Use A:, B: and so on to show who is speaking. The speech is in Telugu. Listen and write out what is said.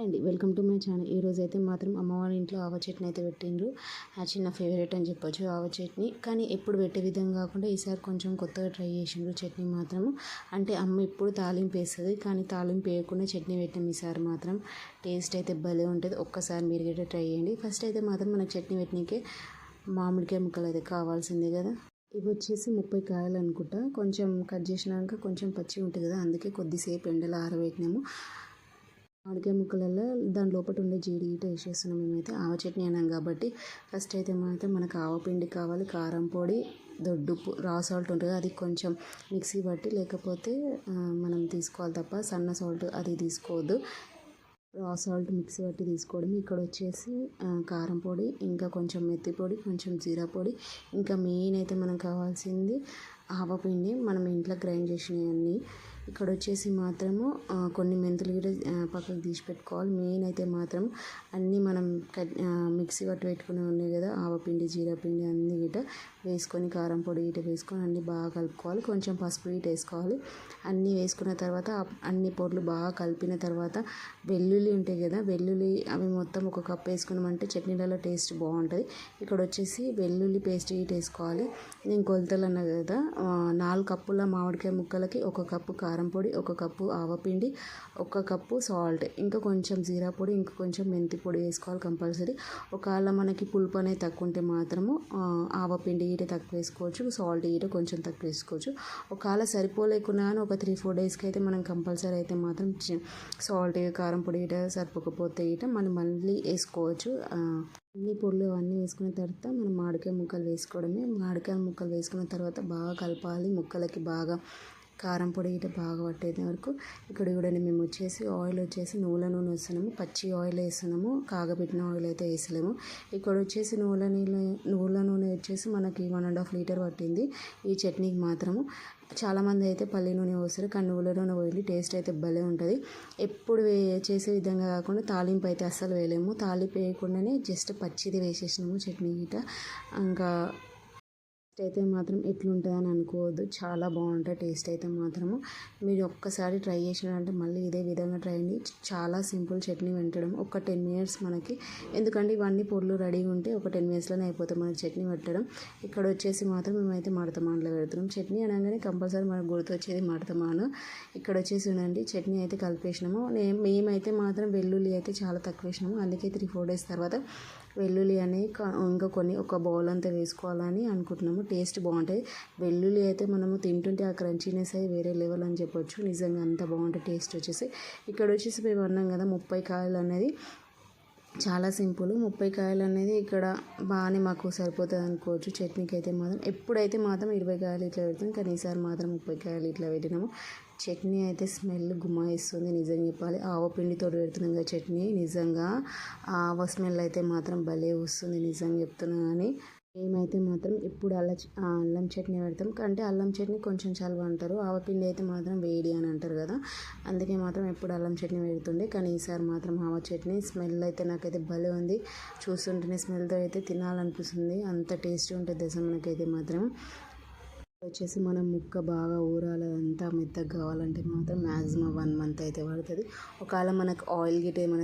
A: అండి వెల్కమ్ టు మై ఛానల్. ఈరోజు అయితే మాత్రం అమ్మవారి ఇంట్లో ఆవ చట్నీ అయితే పెట్టిండ్రు. యాక్చువల్లీ నా ఫేవరెట్ అని చెప్పొచ్చు ఆవ చట్నీ. కానీ ఎప్పుడు పెట్టే విధంగా కాకుండా ఈసారి కొంచెం కొత్తగా ట్రై చేసిండ్రు చట్నీ మాత్రం. అంటే అమ్మ ఎప్పుడు తాలింపు వేస్తుంది, కానీ తాలింపు వేయకుండా చట్నీ పెట్టాం ఈసారి మాత్రం. టేస్ట్ అయితే భలే ఉంటుంది. ఒక్కసారి మీరు కూడా ట్రై చేయండి. ఫస్ట్ అయితే మాత్రం మనకు చట్నీ పెట్టనీకే మామిడికాయ ముక్కలు అయితే కావాల్సిందే కదా. ఇవి వచ్చేసి 30 కాయలు అనుకుంటా. కొంచెం కట్ చేసినాక కొంచెం పచ్చి ఉంటుంది కదా, అందుకే కొద్దిసేపు ఎండలో ఆరబెట్టినాము. మామిడికాయ ముక్కలలో దాని లోపల ఉండే జీడి గీట వేసేస్తున్నాం. మేమైతే ఆవ చట్నీ అన్నాం కాబట్టి ఫస్ట్ అయితే మాత్రం మనకు ఆవపిండి కావాలి, కారం పొడి, దొడ్డుప్పు, రా సాల్ట్ ఉంటుంది అది కొంచెం మిక్సీ పట్టి, లేకపోతే మనం తీసుకోవాలి తప్ప సన్న సాల్ట్ అది తీసుకోవద్దు. రా సాల్ట్ మిక్సీ పట్టి తీసుకోవడం. ఇక్కడ వచ్చేసి కారం పొడి, ఇంకా కొంచెం మెత్తి పొడి, కొంచెం జీరా పొడి, ఇంకా మెయిన్ అయితే మనకు కావాల్సింది ఆవపిండి, మనం ఇంట్లో గ్రైండ్ చేసినవన్నీ. ఇక్కడ వచ్చేసి మాత్రము కొన్ని మెంతులు కూడా పక్కకు తీసి పెట్టుకోవాలి. మెయిన్ అయితే మాత్రం అన్నీ మనం మిక్సీ పట్టి పెట్టుకునే ఉన్నాయి కదా, ఆవపిండి, జీరాపిండి అన్నీ గిట వేసుకొని, కారం పొడి గిట వేసుకొని అన్నీ బాగా కలుపుకోవాలి. కొంచెం పసుపు గిట వేసుకోవాలి. అన్నీ వేసుకున్న తర్వాత అన్ని పొడులు బాగా కలిపిన తర్వాత వెల్లుల్లి ఉంటాయి కదా, వెల్లుల్లి అవి మొత్తం ఒక కప్ వేసుకున్నామంటే చట్నీలలో టేస్ట్ బాగుంటుంది. ఇక్కడ వచ్చేసి వెల్లుల్లి పేస్ట్ గిట వేసుకోవాలి. నేను కొలతలు అన్నా కదా, 4 కప్పుల మామిడికాయ ముక్కలకి 1 కప్పు కారం పొడి, 1 కప్పు ఆవపిండి, 1 కప్పు సాల్ట్, ఇంకా కొంచెం జీరా పొడి, ఇంకా కొంచెం మెంతి పొడి వేసుకోవాలి కంపల్సరీ. ఒకవేళ మనకి పులుపు అనేది తక్కువ ఉంటే మాత్రము ఆవపిండి గిట తక్కువ వేసుకోవచ్చు, సాల్ట్ గిట కొంచెం తక్కువ వేసుకోవచ్చు. ఒకవేళ సరిపోలేకున్నా అని ఒక 3-4 డేస్కి అయితే మనం కంపల్సరీ అయితే మాత్రం సాల్ట్, కారం పొడి గిట సరిపోకపోతే గిట మనం మళ్ళీ వేసుకోవచ్చు. అన్ని పొడులు అవన్నీ వేసుకున్న తర్వాత మనం మామిడికాయ ముక్కలు వేసుకోవడమే. మామిడికాయ ముక్కలు వేసుకున్న తర్వాత బాగా కలపాలి, ముక్కలకి బాగా కారం పొడి గిట్ట బాగా పట్టేది వరకు. ఇక్కడ చూడండి, మేము వచ్చేసి ఆయిల్ వచ్చేసి నూనె వేస్తున్నాము, పచ్చి ఆయిల్ వేస్తున్నాము, కాగబెట్టిన ఆయిల్ అయితే వేసలేము. ఇక్కడ వచ్చేసి నూనె వచ్చేసి మనకి 1.5 లీటర్ పట్టింది ఈ చట్నీకి మాత్రము. చాలామంది అయితే పల్లి నూనె పోస్తారు, కానీ నువ్వుల నూనె పోయి టేస్ట్ అయితే భలే ఉంటుంది. ఎప్పుడు చేసే విధంగా కాకుండా తాలింపు అయితే అస్సలు వేయలేము. తాలింపు వేయకుండానే జస్ట్ పచ్చిది వేసేసినాము చట్నీ గిట. ఇంకా టేస్ట్ అయితే మాత్రం ఎట్లుంటుందని అనుకోవద్దు, చాలా బాగుంటుంది టేస్ట్ అయితే మాత్రము. మీరు ఒక్కసారి ట్రై చేసినారంటే మళ్ళీ ఇదే విధంగా ట్రై చేయండి. చాలా సింపుల్ చట్నీ పెట్టడం, ఒక 10 మినిట్స్ మనకి. ఎందుకంటే ఇవన్నీ పొడులు రెడీగా ఉంటే ఒక 10 మినిట్స్లోనే అయిపోతుంది మనకి చట్నీ పెట్టడం. ఇక్కడ వచ్చేసి మాత్రం మేమైతే మడతమానలో పెడుతున్నాం. చట్నీ అనగానే కంపల్సరీ మనకు గుర్తొచ్చేది మడతమాను. ఇక్కడ వచ్చేసి ఉండండి, చట్నీ అయితే కలిపేసినాము. మేమైతే మాత్రం వెల్లుల్లి అయితే చాలా తక్కువ వేసినాము, అందుకే 3-4 డేస్ తర్వాత వెల్లుల్లి అనేవి ఇంకా ఒక బౌల్ అంతా వేసుకోవాలని అనుకుంటున్నాము. టేస్ట్ బాగుంటుంది. వెల్లుల్లి అయితే మనము తింటుంటే ఆ క్రంచీనెస్ అయ్యి వేరే లెవెల్ అని చెప్పొచ్చు. నిజంగా అంత బాగుంటుంది టేస్ట్ వచ్చేసి. ఇక్కడ వచ్చేసి మేము అన్నాం కదా 30 కాయలు అనేది చాలా సింపుల్. 30 కాయలు అనేది ఇక్కడ బాగానే మాకు సరిపోతుంది అనుకోవచ్చు చట్నీకి అయితే మాత్రం. ఎప్పుడైతే మాత్రం 20 కాయలు ఇట్లా పెడతాం, కానీ ఈసారి మాత్రం 30 కాయలు ఇట్లా పెట్టినాము. చట్నీ అయితే స్మెల్ గుమాయిస్తుంది నిజంగా చెప్పాలి. ఆవపిండితో పెడుతున్నాం కదా చట్నీ, నిజంగా ఆవ స్మెల్ అయితే మాత్రం భలే వస్తుంది నిజంగా చెప్తున్నాను. కానీ మేమైతే మాత్రం ఇప్పుడు అల్లం చట్నీ పెడతాం. అంటే అల్లం చట్నీ కొంచెం చల్వ అంటారు, ఆవపిండి అయితే మాత్రం వేడి అని అంటారు కదా, అందుకే మాత్రం ఎప్పుడు అల్లం చట్నీ పెడుతుండే. కానీ ఈసారి మాత్రం ఆవ చట్నీ స్మెల్ అయితే నాకైతే భలే ఉంది. చూస్తుంటేనే స్మెల్తో అయితే తినాలనిపిస్తుంది, అంత టేస్టీ ఉంటుంది దశ మనకైతే మాత్రం. వచ్చేసి మనం ముక్క బాగా ఊరాలి, అంతా మెత్తగా కావాలంటే మాత్రం మ్యాక్సిమం 1 మంత్ అయితే పడుతుంది. ఒకవేళ మనకు ఆయిల్ గిట్ట ఏమైనా